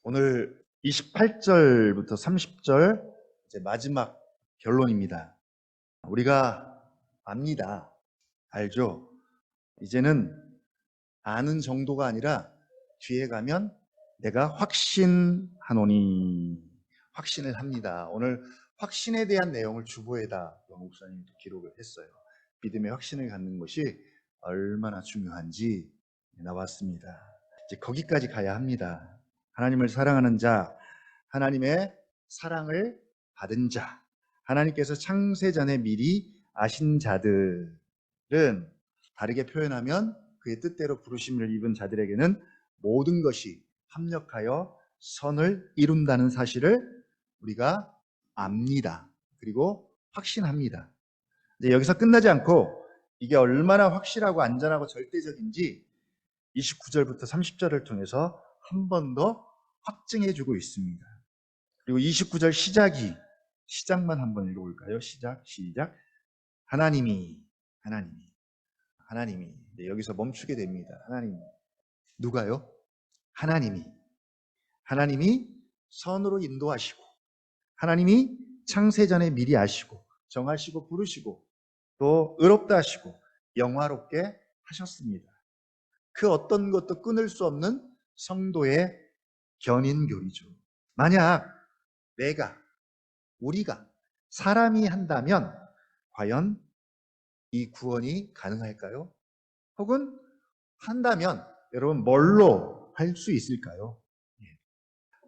오늘 28절부터 30절 이제 마지막 결론입니다. 우리가 압니다. 알죠? 이제는 아는 정도가 아니라 뒤에 가면 내가 확신하노니 확신을 합니다. 오늘 확신에 대한 내용을 주보에다 목사님도 기록을 했어요. 믿음의 확신을 갖는 것이 얼마나 중요한지 나왔습니다. 이제 거기까지 가야 합니다. 하나님을 사랑하는 자, 하나님의 사랑을 받은 자, 하나님께서 창세 전에 미리 아신 자들은 다르게 표현하면 그의 뜻대로 부르심을 입은 자들에게는 모든 것이 합력하여 선을 이룬다는 사실을 우리가 압니다. 그리고 확신합니다. 이제 여기서 끝나지 않고 이게 얼마나 확실하고 안전하고 절대적인지 29절부터 30절을 통해서 한 번 더 확증해 주고 있습니다. 그리고 29절 시작만 한번 읽어볼까요? 시작. 하나님이 네, 여기서 멈추게 됩니다. 하나님. 누가요? 하나님이 선으로 인도하시고 하나님이 창세전에 미리 아시고 정하시고 부르시고 또 의롭다 하시고 영화롭게 하셨습니다. 그 어떤 것도 끊을 수 없는 성도의 견인교리죠. 만약 우리가 사람이 한다면 과연 이 구원이 가능할까요? 혹은 한다면 여러분 뭘로 할 수 있을까요?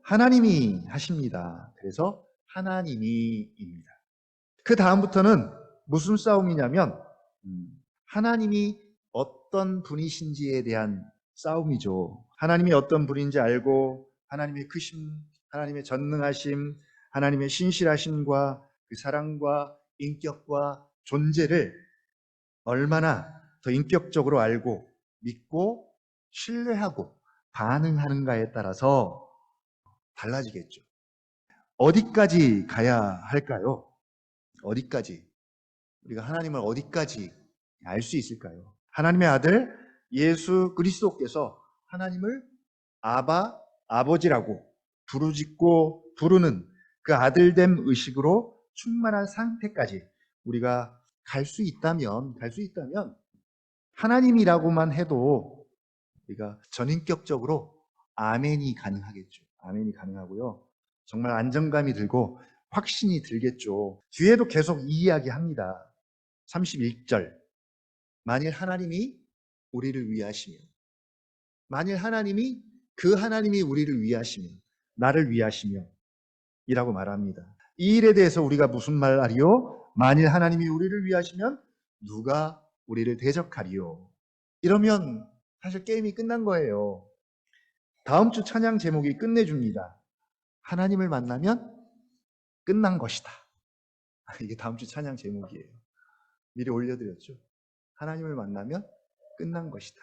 하나님이 하십니다. 그래서 하나님이입니다. 그 다음부터는 무슨 싸움이냐면 하나님이 어떤 분이신지에 대한 싸움이죠. 하나님이 어떤 분인지 알고 하나님의 크심, 하나님의 전능하심, 하나님의 신실하심과 그 사랑과 인격과 존재를 얼마나 더 인격적으로 알고 믿고 신뢰하고 반응하는가에 따라서 달라지겠죠. 어디까지 가야 할까요? 어디까지? 우리가 하나님을 어디까지 알 수 있을까요? 하나님의 아들 예수 그리스도께서 하나님을 아버지라고 부르짖고 부르는 그 아들됨 의식으로 충만한 상태까지 우리가 갈 수 있다면 하나님이라고만 해도 우리가 전인격적으로 아멘이 가능하겠죠. 아멘이 가능하고요. 정말 안정감이 들고 확신이 들겠죠. 뒤에도 계속 이 이야기 합니다. 31절. 만일 하나님이 우리를 위하시면, 만일 그 하나님이 우리를 위하시면, 나를 위하시면, 이라고 말합니다. 이 일에 대해서 우리가 무슨 말 하리요? 만일 하나님이 우리를 위하시면 누가 우리를 대적하리요? 이러면 사실 게임이 끝난 거예요. 다음 주 찬양 제목이 끝내줍니다. 하나님을 만나면 끝난 것이다. 이게 다음 주 찬양 제목이에요. 미리 올려드렸죠. 하나님을 만나면 끝난 것이다.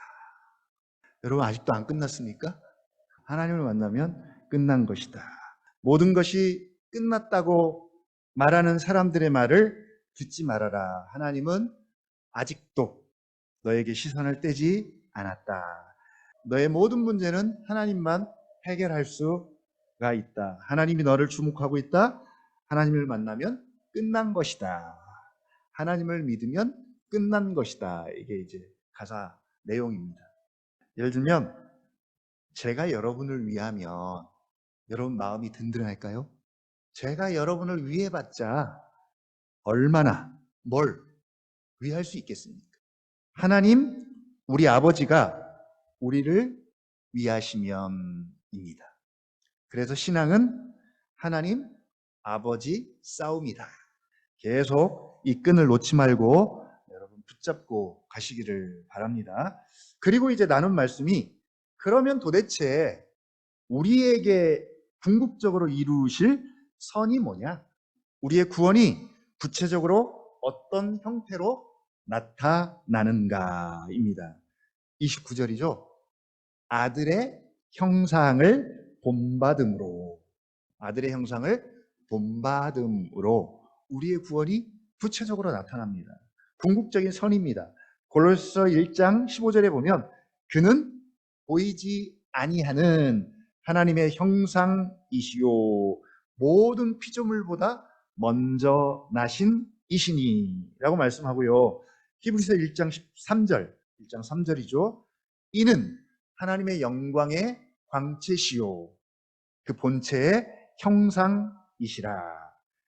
여러분 아직도 안 끝났습니까? 하나님을 만나면 끝난 것이다. 모든 것이 끝났다고 말하는 사람들의 말을 듣지 말아라. 하나님은 아직도 너에게 시선을 떼지 않았다. 너의 모든 문제는 하나님만 해결할 수가 있다. 하나님이 너를 주목하고 있다. 하나님을 만나면 끝난 것이다. 하나님을 믿으면 끝난 것이다. 이게 이제 가사 내용입니다. 예를 들면 제가 여러분을 위하면 여러분 마음이 든든할까요? 제가 여러분을 위해봤자 얼마나 뭘 위할 수 있겠습니까? 하나님, 우리 아버지가 우리를 위하시면입니다. 그래서 신앙은 하나님, 아버지 싸움이다. 계속 이 끈을 놓지 말고 여러분 붙잡고 가시기를 바랍니다. 그리고 이제 나눈 말씀이 그러면 도대체 우리에게 궁극적으로 이루실 선이 뭐냐? 우리의 구원이 구체적으로 어떤 형태로 나타나는가입니다. 29절이죠. 아들의 형상을 본받음으로 우리의 구원이 구체적으로 나타납니다. 궁극적인 선입니다. 골로새 1장 15절에 보면 그는 보이지 아니하는 하나님의 형상이시요 모든 피조물보다 먼저 나신 이시니 라고 말씀하고요. 히브리서 1장 13절, 1장 3절이죠. 이는 하나님의 영광의 광채시요 그 본체의 형상이시라.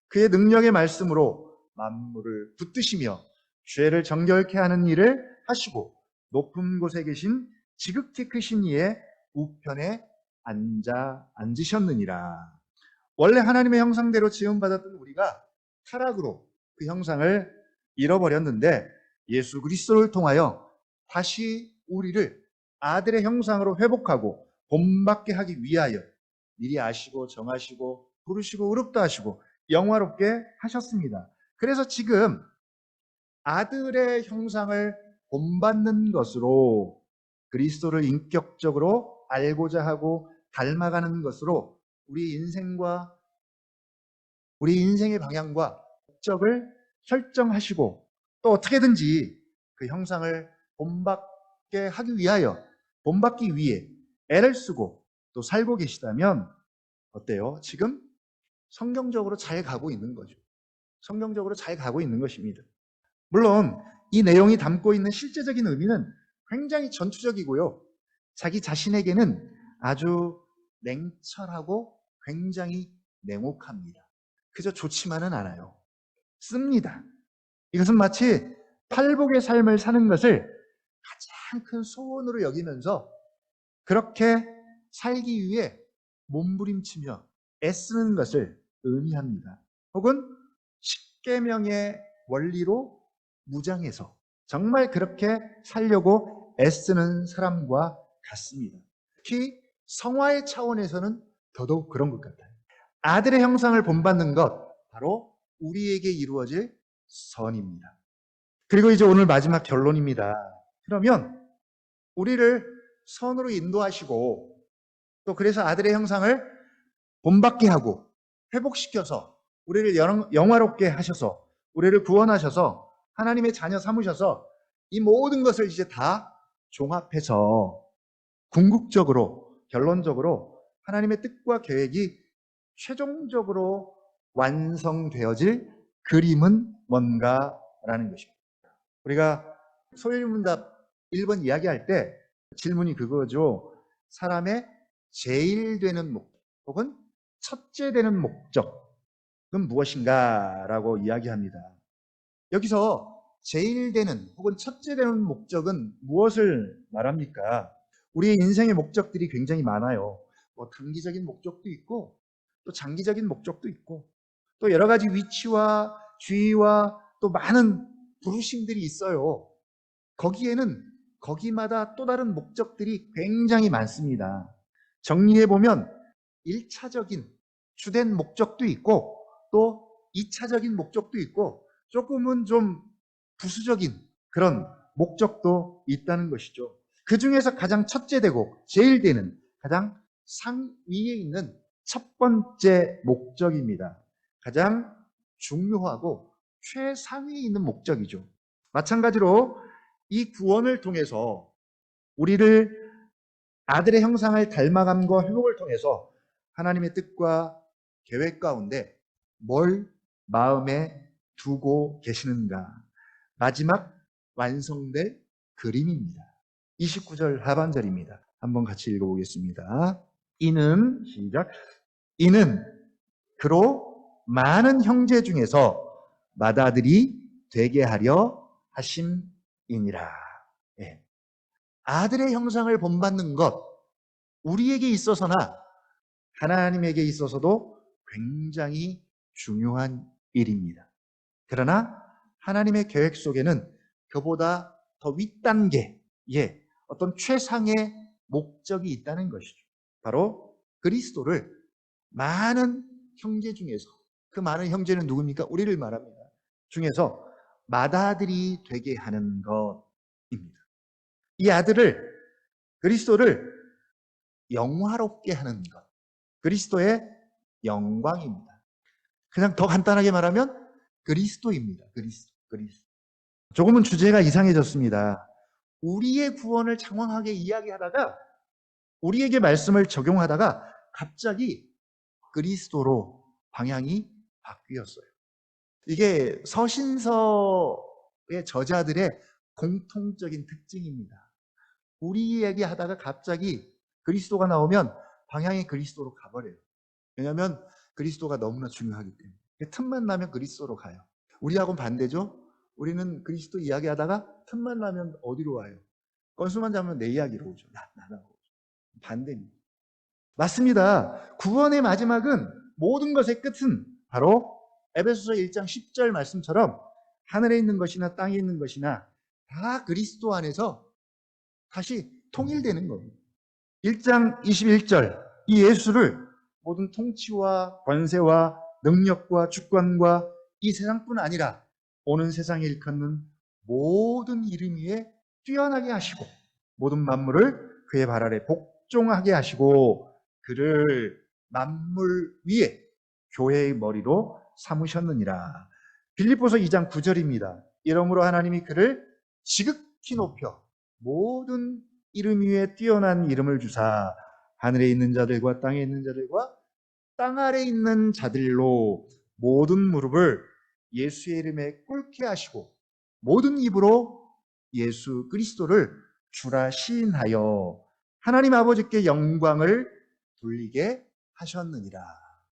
그의 능력의 말씀으로 만물을 붙드시며 죄를 정결케 하는 일을 하시고 높은 곳에 계신 지극히 크신 이의 우편에 앉으셨느니라. 원래 하나님의 형상대로 지음받았던 우리가 타락으로 그 형상을 잃어버렸는데 예수 그리스도를 통하여 다시 우리를 아들의 형상으로 회복하고 본받게 하기 위하여 미리 아시고 정하시고 부르시고 의롭다 하시고 영화롭게 하셨습니다. 그래서 지금 아들의 형상을 본받는 것으로 그리스도를 인격적으로 알고자 하고 닮아가는 것으로 우리 인생의 방향과 목적을 설정하시고 또 어떻게든지 그 형상을 본받기 위해 애를 쓰고 또 살고 계시다면 어때요? 지금 성경적으로 잘 가고 있는 거죠. 성경적으로 잘 가고 있는 것입니다. 물론 이 내용이 담고 있는 실제적인 의미는 굉장히 전투적이고요. 자기 자신에게는 아주 냉철하고 굉장히 냉혹합니다. 그저 좋지만은 않아요. 씁니다. 이것은 마치 팔복의 삶을 사는 것을 가장 큰 소원으로 여기면서 그렇게 살기 위해 몸부림치며 애쓰는 것을 의미합니다. 혹은 십계명의 원리로 무장해서 정말 그렇게 살려고 애쓰는 사람과 같습니다. 특히 성화의 차원에서는 더더욱 그런 것 같아요. 아들의 형상을 본받는 것, 바로 우리에게 이루어질 선입니다. 그리고 이제 오늘 마지막 결론입니다. 그러면 우리를 선으로 인도하시고 또 그래서 아들의 형상을 본받게 하고 회복시켜서 우리를 영화롭게 하셔서 우리를 구원하셔서 하나님의 자녀 삼으셔서 이 모든 것을 이제 다 종합해서 궁극적으로 결론적으로 하나님의 뜻과 계획이 최종적으로 완성되어질 그림은 뭔가라는 것입니다. 우리가 소요문답 1번 이야기할 때 질문이 그거죠. 사람의 제일 되는 목적 혹은 첫째 되는 목적은 무엇인가? 라고 이야기합니다. 여기서 제일 되는 혹은 첫째 되는 목적은 무엇을 말합니까? 우리의 인생의 목적들이 굉장히 많아요. 뭐 단기적인 목적도 있고 또 장기적인 목적도 있고 또 여러 가지 위치와 주의와 또 많은 부르심들이 있어요. 거기에는 거기마다 또 다른 목적들이 굉장히 많습니다. 정리해보면 1차적인 주된 목적도 있고 또 2차적인 목적도 있고 조금은 좀 부수적인 그런 목적도 있다는 것이죠. 그 중에서 가장 첫째 되고 제일 되는 가장 상위에 있는 첫 번째 목적입니다. 가장 중요하고 최상위에 있는 목적이죠. 마찬가지로 이 구원을 통해서 우리를 아들의 형상을 닮아감과 회복을 통해서 하나님의 뜻과 계획 가운데 뭘 마음에 두고 계시는가? 마지막 완성될 그림입니다. 29절 하반절입니다. 한번 같이 읽어보겠습니다. 시작. 이는 그로 많은 형제 중에서 맏아들이 되게 하려 하심이니라. 예. 아들의 형상을 본받는 것, 우리에게 있어서나 하나님에게 있어서도 굉장히 중요한 일입니다. 그러나 하나님의 계획 속에는 그보다 더 윗단계의 어떤 최상의 목적이 있다는 것이죠. 바로 그리스도를 많은 형제 중에서, 그 많은 형제는 누굽니까? 우리를 말합니다. 중에서 맏아들이 되게 하는 것입니다. 이 아들을, 그리스도를 영화롭게 하는 것, 그리스도의 영광입니다. 그냥 더 간단하게 말하면 그리스도입니다. 그리스도. 조금은 주제가 이상해졌습니다. 우리의 구원을 장황하게 이야기하다가 우리에게 말씀을 적용하다가 갑자기 그리스도로 방향이 바뀌었어요. 이게 서신서의 저자들의 공통적인 특징입니다. 우리 얘기하다가 갑자기 그리스도가 나오면 방향이 그리스도로 가버려요. 왜냐하면 그리스도가 너무나 중요하기 때문에. 틈만 나면 그리스도로 가요. 우리하고는 반대죠. 우리는 그리스도 이야기하다가 틈만 나면 어디로 와요? 건수만 잡으면 내 이야기로 오죠. 나가고. 반대입니다. 맞습니다. 구원의 마지막은 모든 것의 끝은 바로 에베소서 1장 10절 말씀처럼 하늘에 있는 것이나 땅에 있는 것이나 다 그리스도 안에서 다시 통일되는 겁니다. 1장 21절 이 예수를 모든 통치와 권세와 능력과 주권과 이 세상뿐 아니라 오는 세상에 일컫는 모든 이름 위에 뛰어나게 하시고 모든 만물을 그의 발 아래 복종하게 하시고 그를 만물 위에 교회의 머리로 삼으셨느니라. 빌립보서 2장 9절입니다. 이러므로 하나님이 그를 지극히 높여 모든 이름 위에 뛰어난 이름을 주사 하늘에 있는 자들과 땅에 있는 자들과 땅 아래 있는 자들로 모든 무릎을 예수의 이름에 꿇게 하시고 모든 입으로 예수 그리스도를 주라 시인하여 하나님 아버지께 영광을 돌리게 하셨느니라.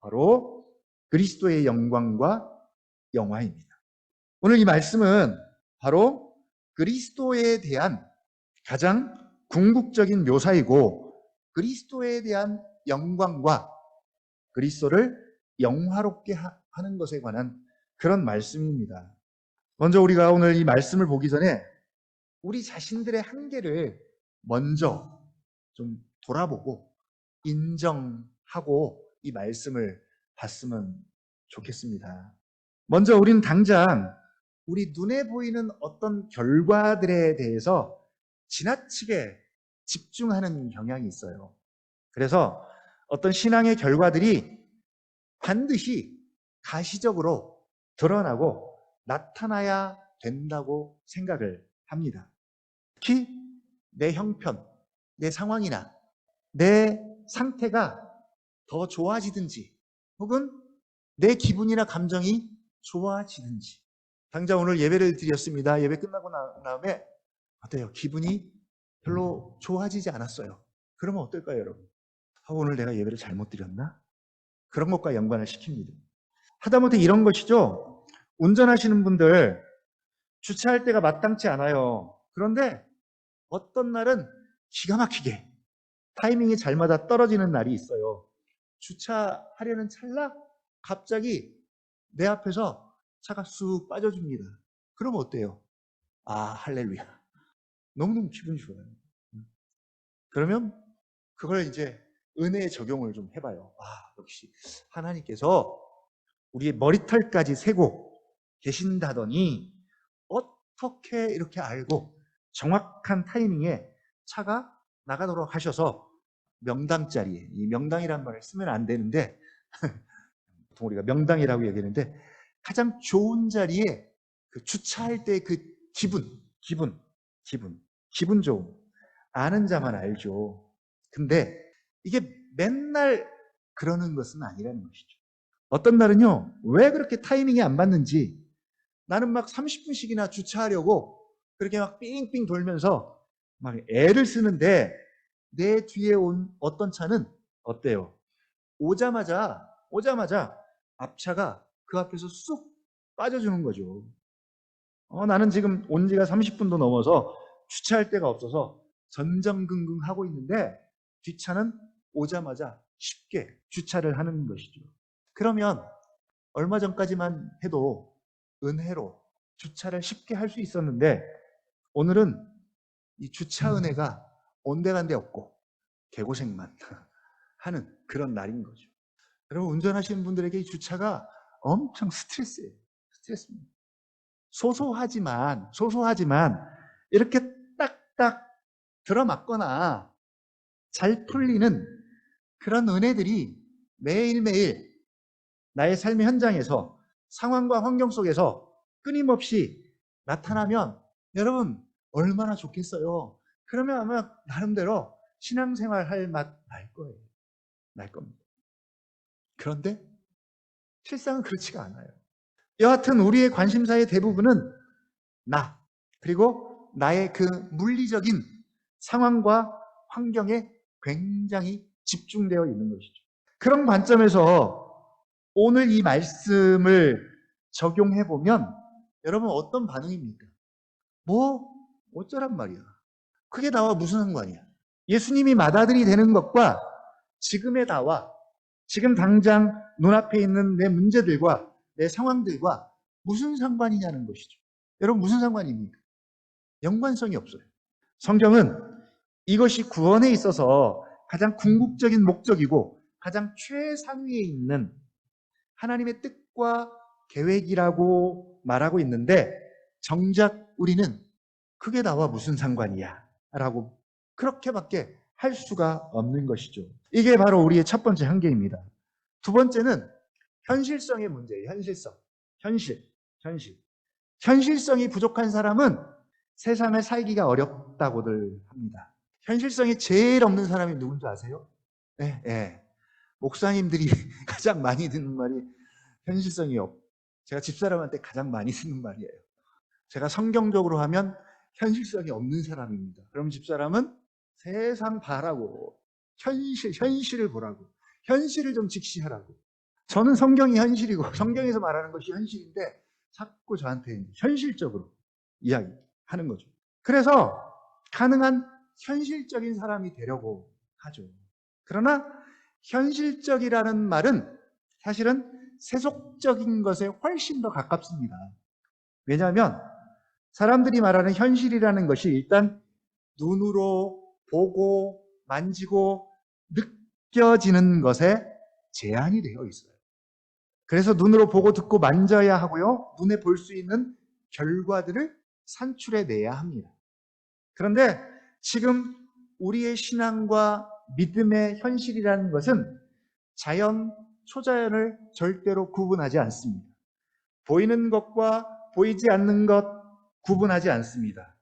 바로 그리스도의 영광과 영화입니다. 오늘 이 말씀은 바로 그리스도에 대한 가장 궁극적인 묘사이고 그리스도에 대한 영광과 그리스도를 영화롭게 하는 것에 관한 그런 말씀입니다. 먼저 우리가 오늘 이 말씀을 보기 전에 우리 자신들의 한계를 먼저 좀 돌아보고 인정하고 이 말씀을 봤으면 좋겠습니다. 먼저 우리는 당장 우리 눈에 보이는 어떤 결과들에 대해서 지나치게 집중하는 경향이 있어요. 그래서 어떤 신앙의 결과들이 반드시 가시적으로 드러나고 나타나야 된다고 생각을 합니다. 특히 내 형편, 내 상황이나 내 상태가 더 좋아지든지 혹은 내 기분이나 감정이 좋아지든지 당장 오늘 예배를 드렸습니다. 예배 끝나고 난 다음에 어때요? 기분이 별로 좋아지지 않았어요. 그러면 어떨까요, 여러분? 오늘 내가 예배를 잘못 드렸나? 그런 것과 연관을 시킵니다. 하다못해 이런 것이죠. 운전하시는 분들 주차할 때가 마땅치 않아요. 그런데 어떤 날은 기가 막히게 타이밍이 잘 맞아 떨어지는 날이 있어요. 주차하려는 찰나 갑자기 내 앞에서 차가 쑥 빠져줍니다. 그럼 어때요? 아, 할렐루야. 너무너무 기분이 좋아요. 그러면 그걸 이제 은혜의 적용을 좀 해봐요. 아, 역시 하나님께서 우리의 머리털까지 세고 계신다더니 어떻게 이렇게 알고 정확한 타이밍에 차가 나가도록 하셔서 명당 자리에, 이 명당이라는 말을 쓰면 안 되는데 보통 우리가 명당이라고 얘기하는데 가장 좋은 자리에 그 주차할 때 그 기분 좋음 아는 자만 알죠. 근데 이게 맨날 그러는 것은 아니라는 것이죠. 어떤 날은요, 왜 그렇게 타이밍이 안 맞는지 나는 막 30분씩이나 주차하려고 그렇게 막 삥삥 돌면서 막 애를 쓰는데 내 뒤에 온 어떤 차는 어때요? 오자마자 앞차가 그 앞에서 쑥 빠져주는 거죠. 나는 지금 온 지가 30분도 넘어서 주차할 데가 없어서 전전긍긍 하고 있는데 뒷차는 오자마자 쉽게 주차를 하는 것이죠. 그러면 얼마 전까지만 해도 은혜로 주차를 쉽게 할 수 있었는데 오늘은 이 주차 은혜가 온데간데 없고 개고생만 하는 그런 날인 거죠. 여러분 운전하시는 분들에게 이 주차가 엄청 스트레스예요. 스트레스입니다. 소소하지만 이렇게 딱딱 들어맞거나 잘 풀리는 그런 은혜들이 매일매일 나의 삶의 현장에서 상황과 환경 속에서 끊임없이 나타나면 여러분 얼마나 좋겠어요. 그러면 아마 나름대로 신앙생활 할 맛 날 거예요. 날 겁니다. 그런데 실상은 그렇지가 않아요. 여하튼 우리의 관심사의 대부분은 나, 그리고 나의 그 물리적인 상황과 환경에 굉장히 집중되어 있는 것이죠. 그런 관점에서 오늘 이 말씀을 적용해 보면 여러분 어떤 반응입니까? 뭐 어쩌란 말이야. 그게 나와 무슨 상관이야. 예수님이 맏아들이 되는 것과 지금의 나와 지금 당장 눈앞에 있는 내 문제들과 내 상황들과 무슨 상관이냐는 것이죠. 여러분 무슨 상관입니까? 연관성이 없어요. 성경은 이것이 구원에 있어서 가장 궁극적인 목적이고 가장 최상위에 있는 하나님의 뜻과 계획이라고 말하고 있는데 정작 우리는 그게 나와 무슨 상관이야 라고 그렇게밖에 할 수가 없는 것이죠. 이게 바로 우리의 첫 번째 한계입니다. 두 번째는 현실성의 문제예요. 현실성이 부족한 사람은 세상을 살기가 어렵다고들 합니다. 현실성이 제일 없는 사람이 누군지 아세요? 네, 네. 목사님들이 가장 많이 듣는 말이 현실성이 없. 제가 집사람한테 가장 많이 듣는 말이에요. 제가 성경적으로 하면 현실성이 없는 사람입니다. 그럼 집사람은 세상 봐라고, 현실을 보라고, 현실을 좀 직시하라고. 저는 성경이 현실이고 성경에서 말하는 것이 현실인데 자꾸 저한테 현실적으로 이야기하는 거죠. 그래서 가능한 현실적인 사람이 되려고 하죠. 그러나 현실적이라는 말은 사실은 세속적인 것에 훨씬 더 가깝습니다. 왜냐하면 사람들이 말하는 현실이라는 것이 일단 눈으로 보고 만지고 느껴지는 것에 제한이 되어 있어요. 그래서 눈으로 보고 듣고 만져야 하고요. 눈에 볼 수 있는 결과들을 산출해내야 합니다. 그런데 지금 우리의 신앙과 믿음의 현실이라는 것은 자연, 초자연을 절대로 구분하지 않습니다. 보이는 것과 보이지 않는 것 구분하지 않습니다.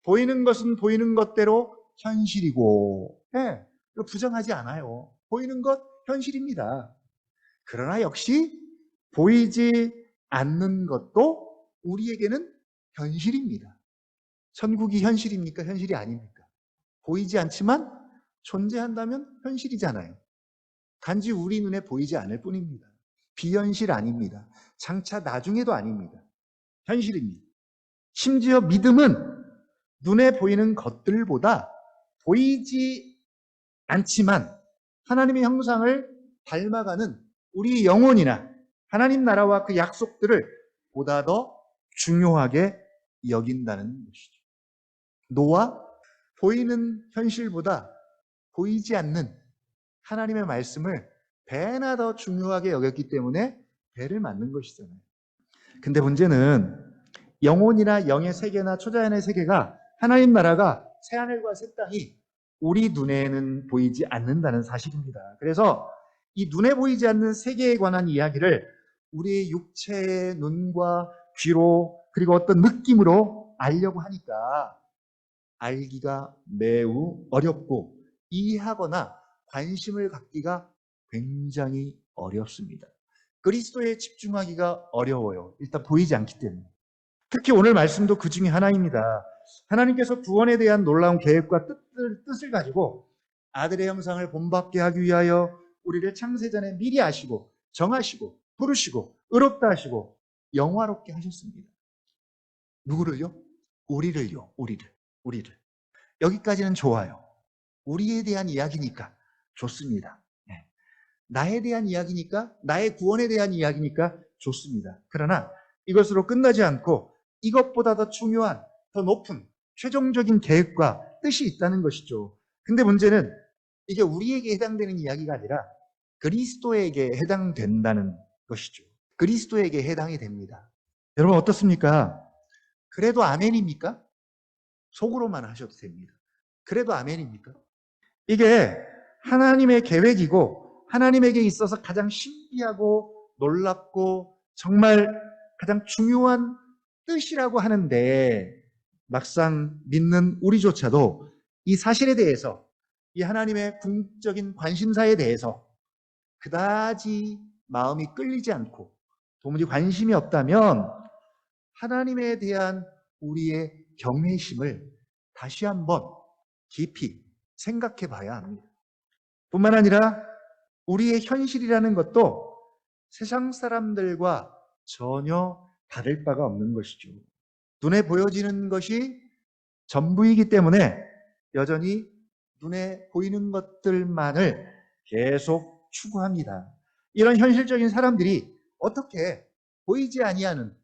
보이는 것은 보이는 것대로 현실이고, 네, 부정하지 않아요. 보이는 것 현실입니다. 그러나 역시 보이지 않는 것도 우리에게는 현실입니다. 천국이 현실입니까? 현실이 아닙니까? 보이지 않지만 존재한다면 현실이잖아요. 단지 우리 눈에 보이지 않을 뿐입니다. 비현실 아닙니다. 장차 나중에도 아닙니다. 현실입니다. 심지어 믿음은 눈에 보이는 것들보다 보이지 않지만 하나님의 형상을 닮아가는 우리 영혼이나 하나님 나라와 그 약속들을 보다 더 중요하게 여긴다는 것이죠. 노아, 보이는 현실보다 보이지 않는 하나님의 말씀을 배나 더 중요하게 여겼기 때문에 배를 맞는 것이잖아요. 근데 문제는 영혼이나 영의 세계나 초자연의 세계가 하나님 나라가 새하늘과 새 땅이 우리 눈에는 보이지 않는다는 사실입니다. 그래서 이 눈에 보이지 않는 세계에 관한 이야기를 우리의 육체의 눈과 귀로 그리고 어떤 느낌으로 알려고 하니까 알기가 매우 어렵고 이해하거나 관심을 갖기가 굉장히 어렵습니다. 그리스도에 집중하기가 어려워요. 일단 보이지 않기 때문에. 특히 오늘 말씀도 그 중에 하나입니다. 하나님께서 구원에 대한 놀라운 계획과 뜻을 가지고 아들의 형상을 본받게 하기 위하여 우리를 창세전에 미리 아시고 정하시고 부르시고 의롭다 하시고 영화롭게 하셨습니다. 누구를요? 우리를. 여기까지는 좋아요. 우리에 대한 이야기니까 좋습니다. 네. 나에 대한 이야기니까, 나의 구원에 대한 이야기니까 좋습니다. 그러나 이것으로 끝나지 않고 이것보다 더 중요한, 더 높은 최종적인 계획과 뜻이 있다는 것이죠. 근데 문제는 이게 우리에게 해당되는 이야기가 아니라 그리스도에게 해당된다는 것이죠. 그리스도에게 해당이 됩니다. 여러분 어떻습니까? 그래도 아멘입니까? 속으로만 하셔도 됩니다. 그래도 아멘입니까? 이게 하나님의 계획이고 하나님에게 있어서 가장 신비하고 놀랍고 정말 가장 중요한 뜻이라고 하는데 막상 믿는 우리조차도 이 사실에 대해서 이 하나님의 궁극적인 관심사에 대해서 그다지 마음이 끌리지 않고 도무지 관심이 없다면 하나님에 대한 우리의 경외심을 다시 한번 깊이 생각해 봐야 합니다. 뿐만 아니라 우리의 현실이라는 것도 세상 사람들과 전혀 다를 바가 없는 것이죠. 눈에 보여지는 것이 전부이기 때문에 여전히 눈에 보이는 것들만을 계속 추구합니다. 이런 현실적인 사람들이 어떻게 보이지 아니하는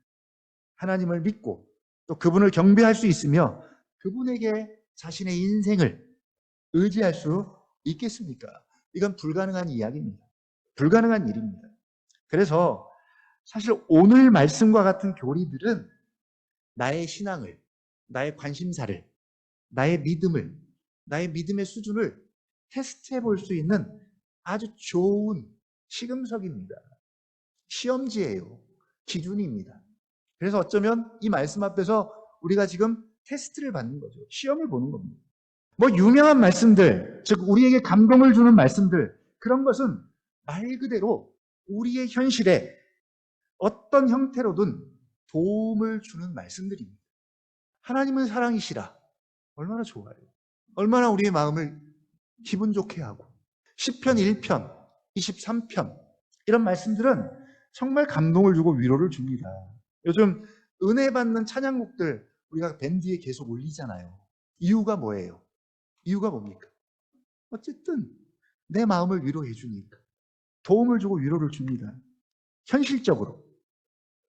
하나님을 믿고 또 그분을 경배할 수 있으며 그분에게 자신의 인생을 의지할 수 있겠습니까? 이건 불가능한 이야기입니다. 불가능한 일입니다. 그래서 사실 오늘 말씀과 같은 교리들은 나의 신앙을, 나의 관심사를, 나의 믿음을, 나의 믿음의 수준을 테스트해 볼 수 있는 아주 좋은 시금석입니다. 시험지예요. 기준입니다. 그래서 어쩌면 이 말씀 앞에서 우리가 지금 테스트를 받는 거죠. 시험을 보는 겁니다. 뭐 유명한 말씀들, 즉 우리에게 감동을 주는 말씀들, 그런 것은 말 그대로 우리의 현실에 어떤 형태로든 도움을 주는 말씀들입니다. 하나님은 사랑이시라. 얼마나 좋아요. 얼마나 우리의 마음을 기분 좋게 하고. 시편 1편, 23편 이런 말씀들은 정말 감동을 주고 위로를 줍니다. 요즘 은혜 받는 찬양곡들 우리가 밴드에 계속 올리잖아요. 이유가 뭐예요? 이유가 뭡니까? 어쨌든 내 마음을 위로해 주니까. 도움을 주고 위로를 줍니다. 현실적으로.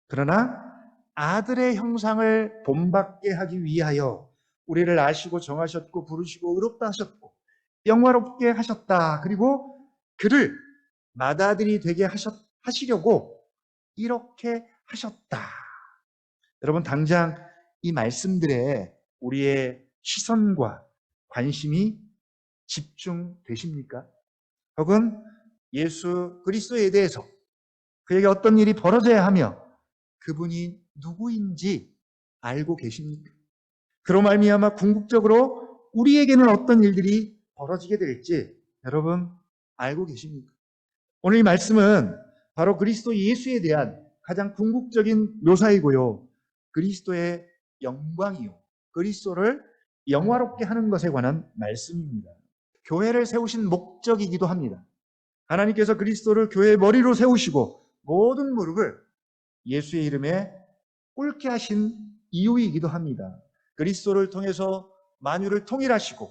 그러나 아들의 형상을 본받게 하기 위하여 우리를 아시고 정하셨고 부르시고 의롭다 하셨고 영화롭게 하셨다. 그리고 그를 맏아들이 되게 하시려고 이렇게 하셨다. 여러분 당장 이 말씀들에 우리의 시선과 관심이 집중되십니까? 혹은 예수 그리스도에 대해서 그에게 어떤 일이 벌어져야 하며 그분이 누구인지 알고 계십니까? 그로 말미암아 궁극적으로 우리에게는 어떤 일들이 벌어지게 될지 여러분 알고 계십니까? 오늘 이 말씀은 바로 그리스도 예수에 대한 가장 궁극적인 묘사이고요. 그리스도의 영광이요. 그리스도를 영화롭게 하는 것에 관한 말씀입니다. 교회를 세우신 목적이기도 합니다. 하나님께서 그리스도를 교회의 머리로 세우시고 모든 무릎을 예수의 이름에 꿇게 하신 이유이기도 합니다. 그리스도를 통해서 만유를 통일하시고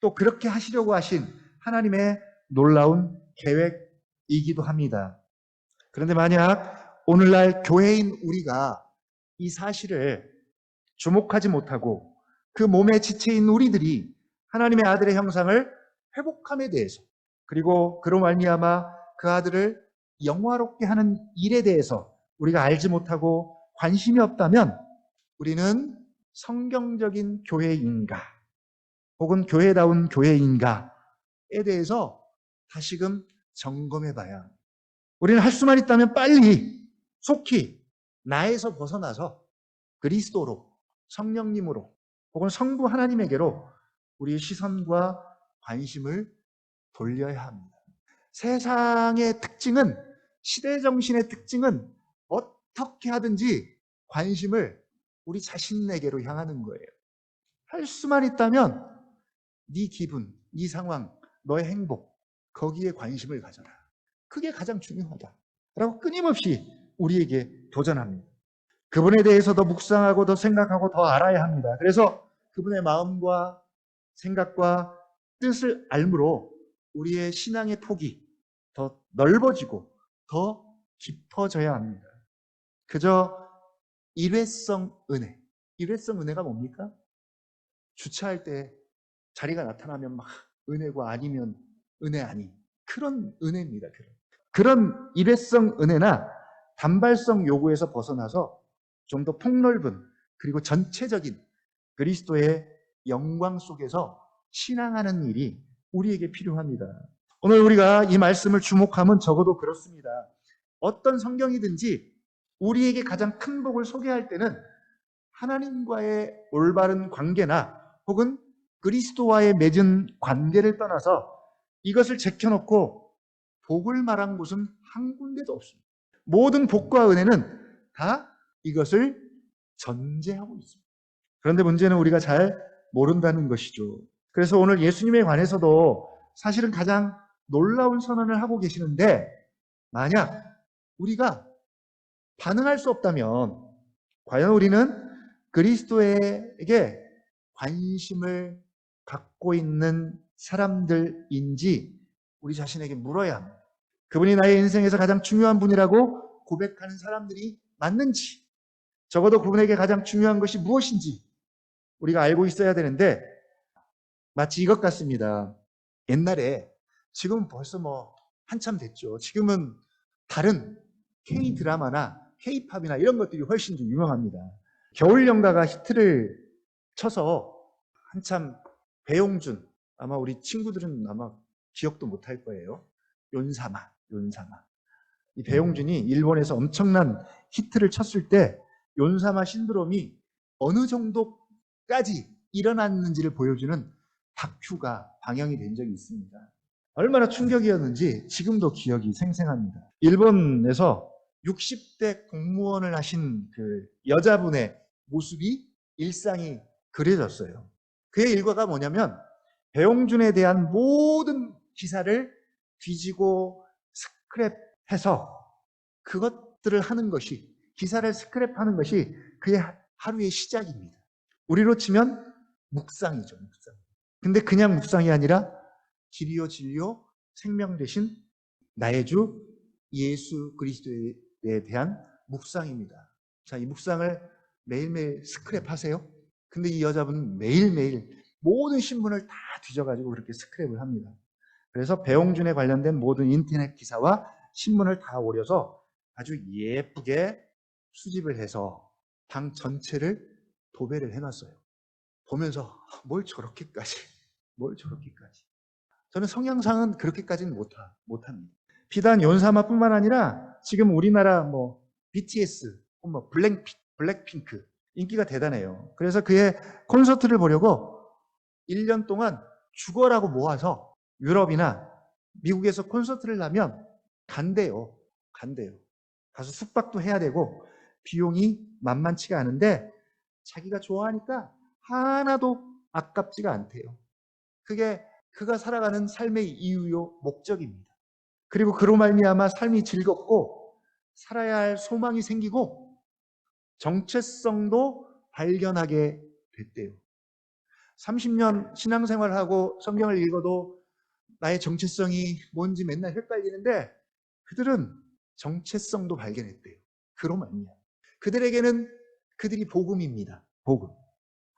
또 그렇게 하시려고 하신 하나님의 놀라운 계획이기도 합니다. 그런데 만약 오늘날 교회인 우리가 이 사실을 주목하지 못하고 그 몸에 지체인 우리들이 하나님의 아들의 형상을 회복함에 대해서 그리고 그로 말미암아 그 아들을 영화롭게 하는 일에 대해서 우리가 알지 못하고 관심이 없다면 우리는 성경적인 교회인가 혹은 교회다운 교회인가에 대해서 다시금 점검해 봐야 합니다. 우리는 할 수만 있다면 빨리 속히 나에서 벗어나서 그리스도로 성령님으로 혹은 성부 하나님에게로 우리의 시선과 관심을 돌려야 합니다. 세상의 특징은 시대정신의 특징은 어떻게 하든지 관심을 우리 자신에게로 향하는 거예요. 할 수만 있다면 네 기분, 네 상황, 너의 행복 거기에 관심을 가져라. 그게 가장 중요하다. 라고 끊임없이 우리에게 도전합니다. 그분에 대해서 더 묵상하고 더 생각하고 더 알아야 합니다. 그래서 그분의 마음과 생각과 뜻을 알므로 우리의 신앙의 폭이 더 넓어지고 더 깊어져야 합니다. 그저 일회성 은혜. 일회성 은혜가 뭡니까? 주차할 때 자리가 나타나면 막 은혜고 아니면 은혜 아닌 그런 은혜입니다. 그런 일회성 은혜나 단발성 요구에서 벗어나서 좀 더 폭넓은 그리고 전체적인 그리스도의 영광 속에서 신앙하는 일이 우리에게 필요합니다. 오늘 우리가 이 말씀을 주목하면 적어도 그렇습니다. 어떤 성경이든지 우리에게 가장 큰 복을 소개할 때는 하나님과의 올바른 관계나 혹은 그리스도와의 맺은 관계를 떠나서 이것을 제껴놓고 복을 말한 곳은 한 군데도 없습니다. 모든 복과 은혜는 다 이것을 전제하고 있습니다. 그런데 문제는 우리가 잘 모른다는 것이죠. 그래서 오늘 예수님에 관해서도 사실은 가장 놀라운 선언을 하고 계시는데, 만약 우리가 반응할 수 없다면 과연 우리는 그리스도에게 관심을 갖고 있는 사람들인지 우리 자신에게 물어야 합니다. 그분이 나의 인생에서 가장 중요한 분이라고 고백하는 사람들이 맞는지, 적어도 그분에게 가장 중요한 것이 무엇인지 우리가 알고 있어야 되는데, 마치 이것 같습니다. 옛날에, 지금은 벌써 한참 됐죠. 지금은 다른 K-드라마나 K-팝이나 이런 것들이 훨씬 더 유명합니다. 겨울연가가 히트를 쳐서 한참 배용준, 아마 우리 친구들은 아마 기억도 못할 거예요. 윤사마. 이 배용준이 일본에서 엄청난 히트를 쳤을 때 윤사마 신드롬이 어느 정도까지 일어났는지를 보여주는 다큐가 방영이 된 적이 있습니다. 얼마나 충격이었는지 지금도 기억이 생생합니다. 일본에서 60대 공무원을 하신 그 여자분의 모습이, 일상이 그려졌어요. 그의 일과가 뭐냐면 배용준에 대한 모든 기사를 뒤지고 스크랩해서 그것들을 하는 것이, 기사를 스크랩하는 것이 그의 하루의 시작입니다. 우리로 치면 묵상이죠, 묵상. 근데 그냥 묵상이 아니라 길이요 진리요 생명 되신 나의 주 예수 그리스도에 대한 묵상입니다. 자, 이 묵상을 매일매일 스크랩하세요. 근데 이 여자분은 매일매일 모든 신문을 다 뒤져가지고 그렇게 스크랩을 합니다. 그래서 배용준에 관련된 모든 인터넷 기사와 신문을 다 오려서 아주 예쁘게 수집을 해서 방 전체를 도배를 해놨어요. 보면서 뭘 저렇게까지. 저는 성향상은 그렇게까지는 못합니다. 비단 윤사마뿐만 아니라 지금 우리나라 BTS, 블랙핑크 인기가 대단해요. 그래서 그의 콘서트를 보려고 1년 동안 죽어라고 모아서 유럽이나 미국에서 콘서트를 하면 간대요. 가서 숙박도 해야 되고 비용이 만만치가 않은데 자기가 좋아하니까 하나도 아깝지가 않대요. 그게 그가 살아가는 삶의 이유요, 목적입니다. 그리고 그로 말미암아 삶이 즐겁고 살아야 할 소망이 생기고 정체성도 발견하게 됐대요. 30년 신앙생활하고 성경을 읽어도 나의 정체성이 뭔지 맨날 헷갈리는데 그들은 정체성도 발견했대요. 그로 말미암아. 그들에게는 그들이 복음입니다. 복음.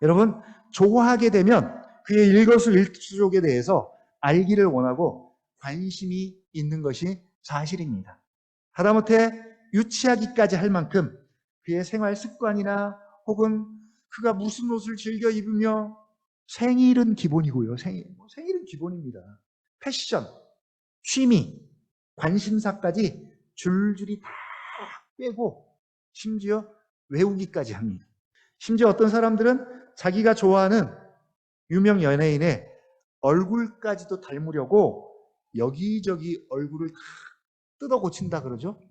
여러분, 좋아하게 되면 그의 일거수일투족에 대해서 알기를 원하고 관심이 있는 것이 사실입니다. 하다못해 유치하기까지 할 만큼 그의 생활 습관이나 혹은 그가 무슨 옷을 즐겨 입으며, 생일은 기본이고요. 생일은 기본입니다. 패션, 취미, 관심사까지 줄줄이 다 빼고 심지어 외우기까지 합니다. 심지어 어떤 사람들은 자기가 좋아하는 유명 연예인의 얼굴까지도 닮으려고 여기저기 얼굴을 다 뜯어 고친다 그러죠.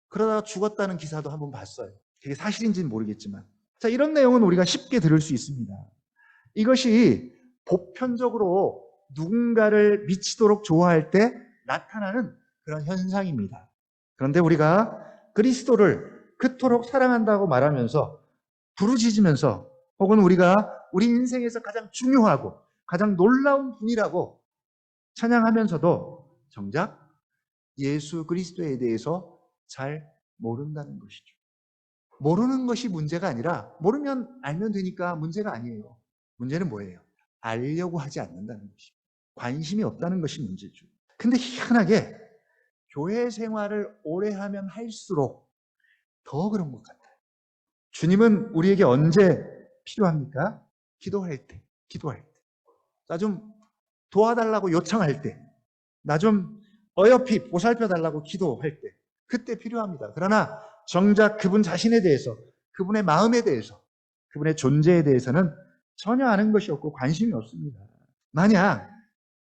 그러다가 죽었다는 기사도 한번 봤어요. 그게 사실인지는 모르겠지만. 자, 이런 내용은 우리가 쉽게 들을 수 있습니다. 이것이 보편적으로 누군가를 미치도록 좋아할 때 나타나는 그런 현상입니다. 그런데 우리가 그리스도를 그토록 사랑한다고 말하면서 부르짖으면서 혹은 우리가 우리 인생에서 가장 중요하고 가장 놀라운 분이라고 찬양하면서도 정작 예수 그리스도에 대해서 잘 모른다는 것이죠. 모르는 것이 문제가 아니라 모르면 알면 되니까 문제가 아니에요. 문제는 뭐예요? 알려고 하지 않는다는 것이죠. 관심이 없다는 것이 문제죠. 근데 희한하게 교회 생활을 오래 하면 할수록 더 그런 것 같아요. 주님은 우리에게 언제 필요합니까? 기도할 때. 나 좀 도와달라고 요청할 때. 나 좀 어여삐 보살펴달라고 기도할 때. 그때 필요합니다. 그러나 정작 그분 자신에 대해서, 그분의 마음에 대해서, 그분의 존재에 대해서는 전혀 아는 것이 없고 관심이 없습니다. 만약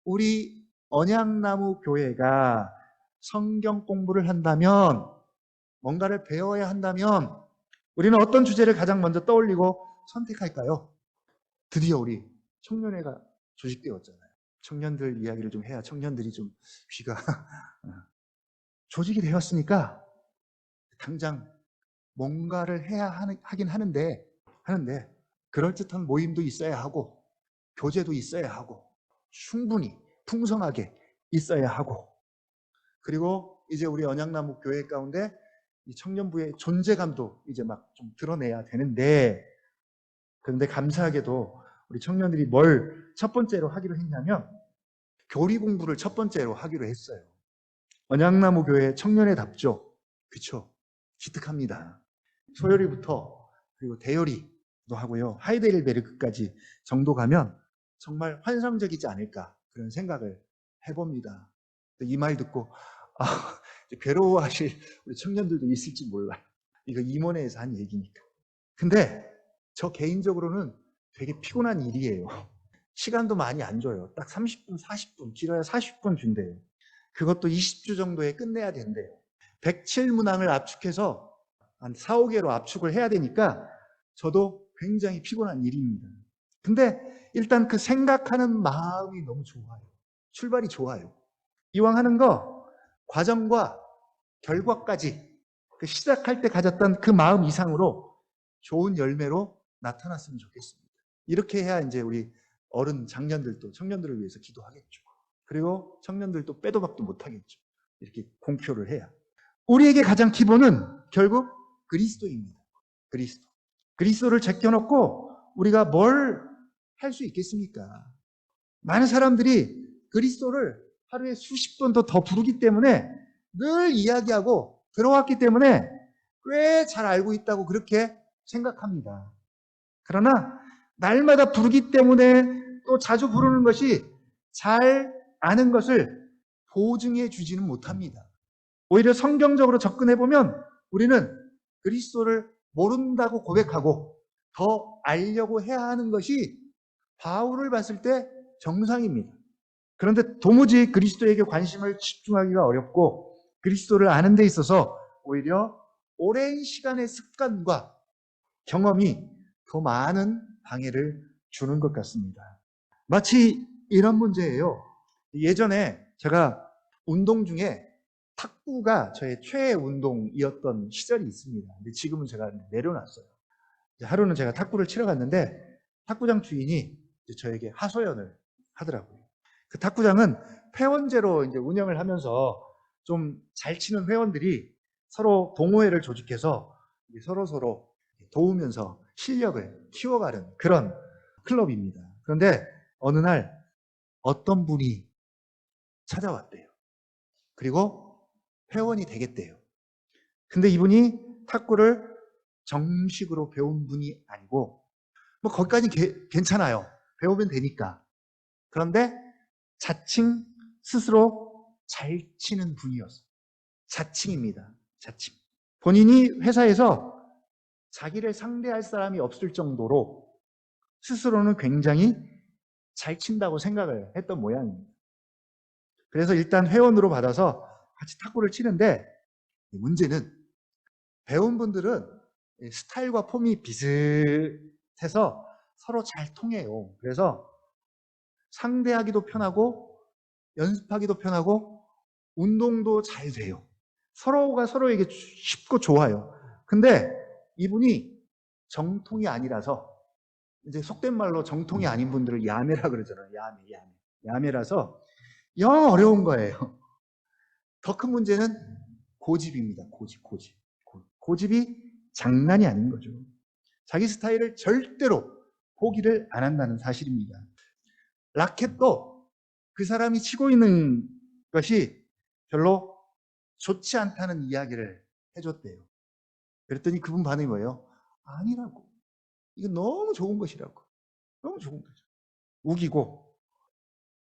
우리 언약나무 교회가 성경 공부를 한다면, 뭔가를 배워야 한다면 우리는 어떤 주제를 가장 먼저 떠올리고 선택할까요? 드디어 우리 청년회가 조직되었잖아요. 청년들 이야기를 좀 해야 청년들이 좀 귀가 조직이 되었으니까 당장 뭔가를 하긴 하는데 그럴듯한 모임도 있어야 하고 교제도 있어야 하고 충분히 풍성하게 있어야 하고, 그리고 이제 우리 언약나무 교회 가운데 이 청년부의 존재감도 이제 막 좀 드러내야 되는데, 그런데 감사하게도 우리 청년들이 뭘 첫 번째로 하기로 했냐면 교리 공부를 첫 번째로 하기로 했어요. 언약나무 교회 청년회답죠. 그렇죠? 기특합니다. 소요리부터 그리고 대요리도 하고요. 하이델베르크까지 정도 가면 정말 환상적이지 않을까 그런 생각을 해봅니다. 이 말 듣고 괴로워하실 우리 청년들도 있을지 몰라요. 이거 임원회에서 한 얘기니까. 근데 저 개인적으로는 되게 피곤한 일이에요. 시간도 많이 안 줘요. 딱 30분, 40분, 길어야 40분 준대요. 그것도 20주 정도에 끝내야 된대요. 107문항을 압축해서 한 4, 5개로 압축을 해야 되니까 저도 굉장히 피곤한 일입니다. 근데 일단 그 생각하는 마음이 너무 좋아요. 출발이 좋아요. 이왕 하는 거 과정과 결과까지 그 시작할 때 가졌던 그 마음 이상으로 좋은 열매로 나타났으면 좋겠습니다. 이렇게 해야 이제 우리 어른 장년들도 청년들을 위해서 기도하겠죠. 그리고 청년들도 빼도 박도 못하겠죠. 이렇게 공표를 해야. 우리에게 가장 기본은 결국 그리스도입니다. 그리스도. 그리스도를 제껴놓고 우리가 뭘 할 수 있겠습니까? 많은 사람들이 그리스도를 하루에 수십 번 더 부르기 때문에 늘 이야기하고 들어왔기 때문에 꽤 잘 알고 있다고 그렇게 생각합니다. 그러나 날마다 부르기 때문에 또 자주 부르는 것이 잘 아는 것을 보증해 주지는 못합니다. 오히려 성경적으로 접근해 보면 우리는 그리스도를 모른다고 고백하고 더 알려고 해야 하는 것이 바울을 봤을 때 정상입니다. 그런데 도무지 그리스도에게 관심을 집중하기가 어렵고 그리스도를 아는 데 있어서 오히려 오랜 시간의 습관과 경험이 더 많은 방해를 주는 것 같습니다. 마치 이런 문제예요. 예전에 제가 운동 중에 탁구가 저의 최애 운동이었던 시절이 있습니다. 근데 지금은 제가 내려놨어요. 하루는 제가 탁구를 치러 갔는데 탁구장 주인이 저에게 하소연을 하더라고요. 그 탁구장은 회원제로 이제 운영을 하면서 좀 잘 치는 회원들이 서로 동호회를 조직해서 서로 도우면서 실력을 키워가는 그런 클럽입니다. 그런데 어느 날 어떤 분이 찾아왔대요. 그리고 회원이 되겠대요. 근데 이분이 탁구를 정식으로 배운 분이 아니고 뭐 거기까지는 괜찮아요. 배우면 되니까. 그런데 자칭 스스로 잘 치는 분이었어요. 자칭입니다. 자칭. 본인이 회사에서 자기를 상대할 사람이 없을 정도로 스스로는 굉장히 잘 친다고 생각을 했던 모양입니다. 그래서 일단 회원으로 받아서 같이 탁구를 치는데 문제는 배운 분들은 스타일과 폼이 비슷해서 서로 잘 통해요. 그래서 상대하기도 편하고 연습하기도 편하고 운동도 잘 돼요. 서로가 서로에게 쉽고 좋아요. 근데 이분이 정통이 아니라서, 이제 속된 말로 정통이 아닌 분들을 야매라 그러잖아요. 야매라서 영 어려운 거예요. 더 큰 문제는 고집입니다. 고집이 장난이 아닌 거죠. 자기 스타일을 절대로 포기를 안 한다는 사실입니다. 라켓도 그 사람이 치고 있는 것이 별로 좋지 않다는 이야기를 해줬대요. 그랬더니 그분 반응이 뭐예요? 아니라고. 이거 너무 좋은 것이라고. 너무 좋은 거죠. 우기고.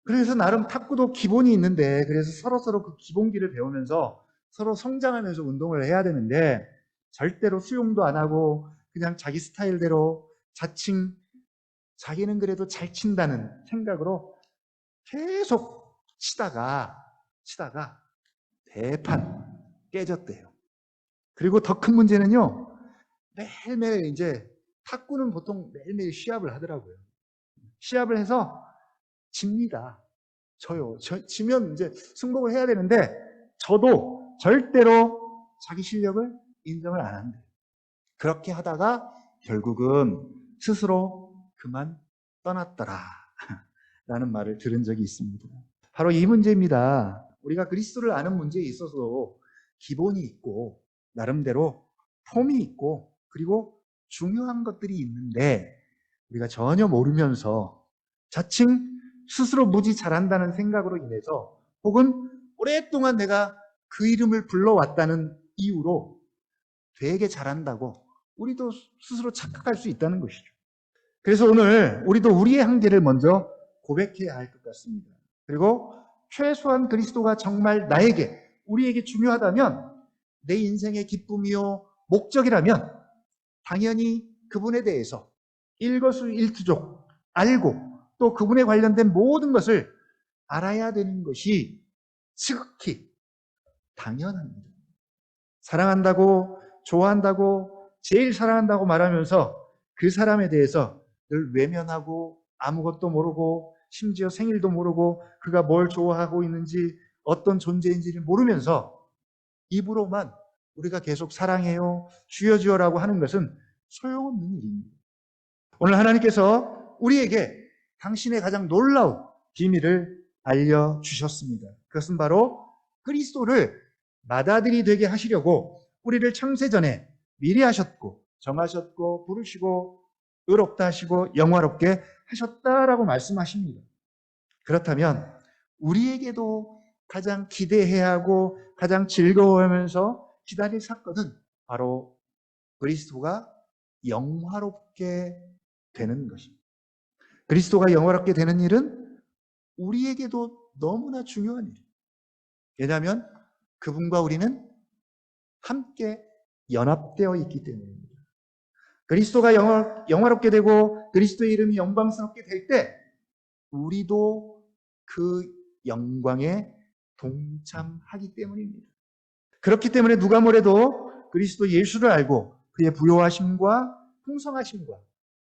그래서 나름 탁구도 기본이 있는데, 그래서 서로 그 기본기를 배우면서 서로 성장하면서 운동을 해야 되는데 절대로 수용도 안 하고 그냥 자기 스타일대로 자칭 자기는 그래도 잘 친다는 생각으로 계속 치다가 대판 깨졌대요. 그리고 더 큰 문제는요, 매일매일 이제 탁구는 보통 매일매일 시합을 하더라고요. 시합을 해서 집니다. 지면 이제 승복을 해야 되는데, 저도 절대로 자기 실력을 인정을 안 한대요. 그렇게 하다가 결국은 스스로 그만 떠났더라 라는 말을 들은 적이 있습니다. 바로 이 문제입니다. 우리가 그리스도를 아는 문제에 있어서 기본이 있고 나름대로 폼이 있고 그리고 중요한 것들이 있는데, 우리가 전혀 모르면서 자칭 스스로 무지 잘한다는 생각으로 인해서, 혹은 오랫동안 내가 그 이름을 불러왔다는 이유로 되게 잘한다고 우리도 스스로 착각할 수 있다는 것이죠. 그래서 오늘 우리도 우리의 한계를 먼저 고백해야 할 것 같습니다. 그리고 최소한 그리스도가 정말 우리에게 중요하다면, 내 인생의 기쁨이요 목적이라면 당연히 그분에 대해서 일거수일투족 알고, 또 그분에 관련된 모든 것을 알아야 되는 것이 지극히 당연합니다. 사랑한다고, 좋아한다고, 제일 사랑한다고 말하면서 그 사람에 대해서 늘 외면하고 아무것도 모르고, 심지어 생일도 모르고 그가 뭘 좋아하고 있는지 어떤 존재인지를 모르면서 입으로만 우리가 계속 사랑해요, 주여 주여라고 하는 것은 소용없는 일입니다. 오늘 하나님께서 우리에게 당신의 가장 놀라운 비밀을 알려주셨습니다. 그것은 바로 그리스도를 맏아들이 되게 하시려고 우리를 창세전에 미리 하셨고 정하셨고 부르시고 의롭다 하시고 영화롭게 하셨다라고 말씀하십니다. 그렇다면 우리에게도 가장 기대해야 하고 가장 즐거워하면서 기다릴 사건은 바로 그리스도가 영화롭게 되는 것입니다. 그리스도가 영화롭게 되는 일은 우리에게도 너무나 중요한 일이에요. 왜냐하면 그분과 우리는 함께 연합되어 있기 때문입니다. 그리스도가 영화롭게 되고 그리스도의 이름이 영광스럽게 될 때 우리도 그 영광에 동참하기 때문입니다. 그렇기 때문에 누가 뭐래도 그리스도 예수를 알고 그의 부요하심과 풍성하심과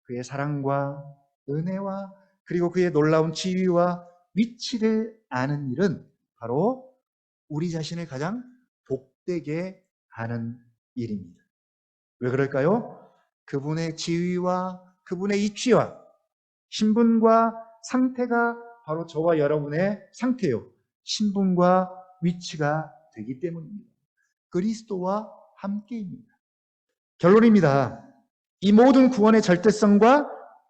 그의 사랑과 은혜와 그리고 그의 놀라운 지위와 위치를 아는 일은 바로 우리 자신을 가장 복되게 하는 일입니다. 왜 그럴까요? 그분의 지위와 그분의 위치와 신분과 상태가 바로 저와 여러분의 상태요, 신분과 위치가 되기 때문입니다. 그리스도와 함께입니다. 결론입니다. 이 모든 구원의 절대성과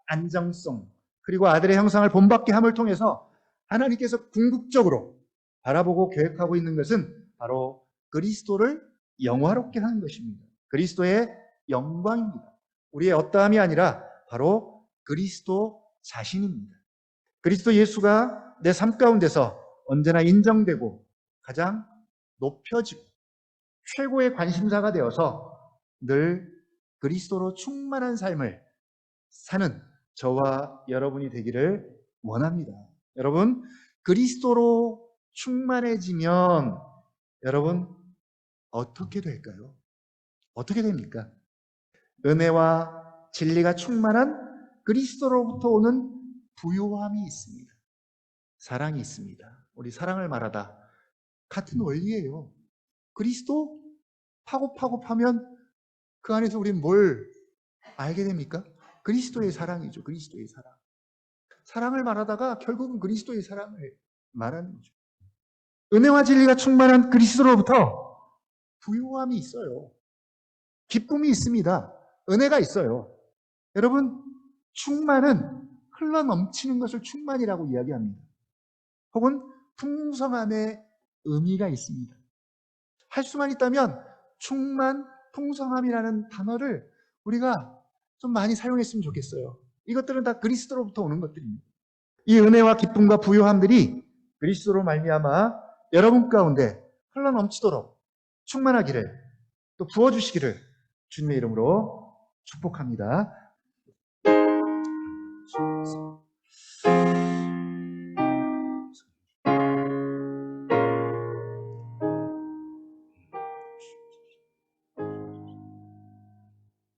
안정성, 그리고 아들의 형상을 본받게 함을 통해서 하나님께서 궁극적으로 바라보고 계획하고 있는 것은 바로 그리스도를 영화롭게 하는 것입니다. 그리스도의 영광입니다. 우리의 어떠함이 아니라 바로 그리스도 자신입니다. 그리스도 예수가 내 삶 가운데서 언제나 인정되고 가장 높여지고 최고의 관심사가 되어서 늘 그리스도로 충만한 삶을 사는 저와 여러분이 되기를 원합니다. 여러분, 그리스도로 충만해지면 여러분 어떻게 될까요? 어떻게 됩니까? 은혜와 진리가 충만한 그리스도로부터 오는 부요함이 있습니다. 사랑이 있습니다. 우리 사랑을 말하다 같은 원리예요. 그리스도 파고 파면 그 안에서 우리는 뭘 알게 됩니까? 그리스도의 사랑이죠. 그리스도의 사랑. 사랑을 말하다가 결국은 그리스도의 사랑을 말하는 거죠. 은혜와 진리가 충만한 그리스도로부터 부요함이 있어요. 기쁨이 있습니다. 은혜가 있어요. 여러분, 충만은 흘러 넘치는 것을 충만이라고 이야기합니다. 혹은 풍성함의 의미가 있습니다. 할 수만 있다면 충만, 풍성함이라는 단어를 우리가 좀 많이 사용했으면 좋겠어요. 이것들은 다 그리스도로부터 오는 것들입니다. 이 은혜와 기쁨과 부요함들이 그리스도로 말미암아 여러분 가운데 흘러넘치도록 충만하기를, 또 부어주시기를 주님의 이름으로 축복합니다. 주옵소서.